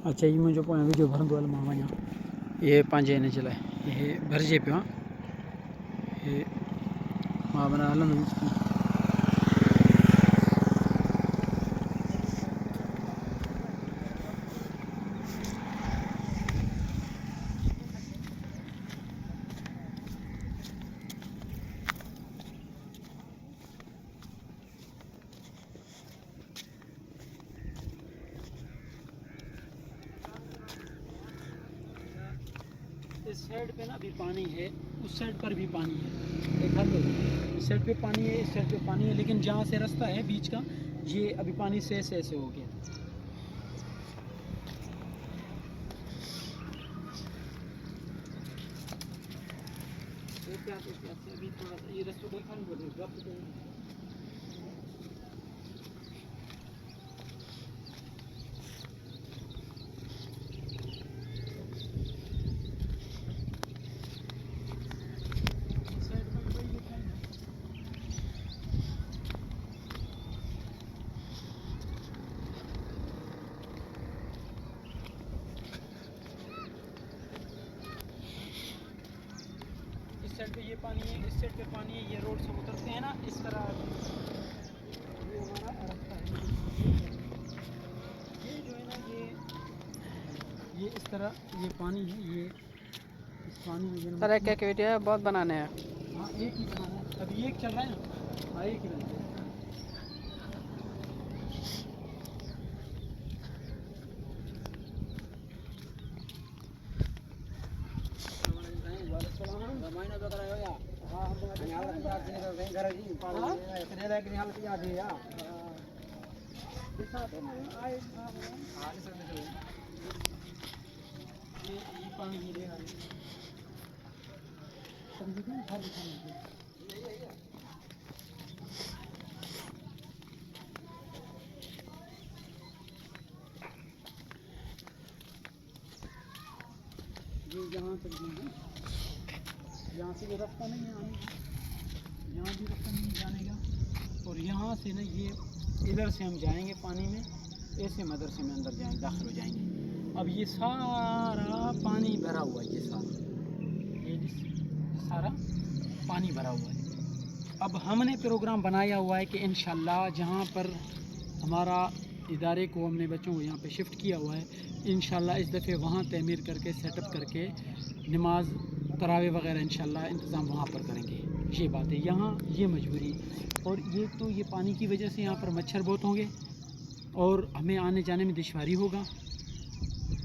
अच्छा ये मुझे पोयां वीडियो भरंदो हल मां वञा ये पंहिंजे हिन जे लाइ ये भरिजे पियो आहे ये मां माना हलंदुमि इस साइड पे ना अभी पानी है, उस साइड पर भी पानी है, देखा तो इस साइड पे पानी है, इस साइड पे पानी है, लेकिन जहाँ से रास्ता है बीच का ये अभी पानी से ऐसे ऐसे हो गया। अभी थोड़ा सा ये रास्ता देखा नहीं बोले साइड पे ये पानी है, इस साइड पे पानी है, ये रोड से उतरते हैं ना इस तरह। ये हमारा रास्ता है, ये जो है ना ये इस तरह ये पानी है, ये इस पानी में सर एक एक वीडियो बहुत बनाने हैं। हाँ एक ही बनाना है, अभी एक चल रहा है ना, हाँ एक ही बनाना है। ये यहाँ तक है, यहाँ से ये रास्ता नहीं है आने का, यहाँ भी रास्ता नहीं जाने का, और यहाँ से ना ये इधर से हम जाएंगे पानी में, ऐसे मदरसे में अंदर जाएंगे, दाखिल हो जाएंगे। अब ये सारा पानी भरा हुआ है, ये सारा पानी भरा हुआ है। अब हमने प्रोग्राम बनाया हुआ है कि इंशाल्लाह जहाँ पर हमारा इदारे को हमने बच्चों को यहाँ पे शिफ्ट किया हुआ है, इंशाल्लाह इस दफ़े वहाँ तमीर करके सेटअप करके नमाज तरावे वगैरह इंशाल्लाह इंतज़ाम वहाँ पर करेंगे। ये बात है, यहाँ ये मजबूरी। और ये तो ये पानी की वजह से यहाँ पर मच्छर बहुत होंगे और हमें आने जाने में दुश्वारी होगा,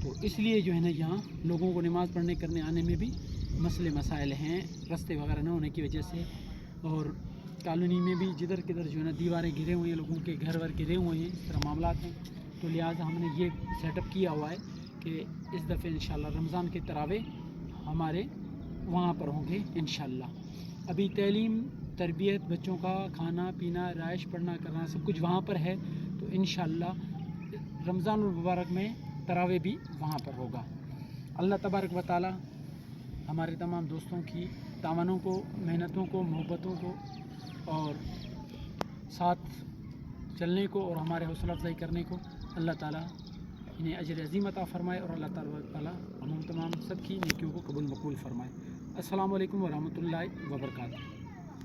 तो इसलिए जो है ना यहाँ लोगों को नमाज़ पढ़ने करने आने में भी मसले मसाइल हैं, रास्ते वगैरह न होने की वजह से। और कॉलोनी में भी जिधर किधर जो है ना दीवारें घिरे हुए हैं, लोगों के घर वर घिरे हुए हैं, इस तरह मामला हैं। तो लिहाजा हमने ये सेटअप किया हुआ है कि इस दफ़े इंशाल्लाह रमज़ान के तरावे हमारे वहाँ पर होंगे इंशाल्लाह। अभी तालीम तरबियत बच्चों का खाना पीना राइश पढ़ना करना सब कुछ वहाँ पर है, तो इंशाल्लाह रमज़ान मुबारक में तरावे भी वहाँ पर होगा। अल्लाह तबारक व तआला हमारे तमाम दोस्तों की तामनों को, मेहनतों को, मोहब्बतों को और साथ चलने को और हमारे हौसला अफजाई करने को अल्लाह ताला इन्हें अजर अज़ीम अता फ़रमाए और अल्लाह ताला हम तमाम सब की नेकियों को कबूल मकबूल फ़रमाए। अस्सलामु अलैकुम व रहमतुल्लाहि व बरकातहू।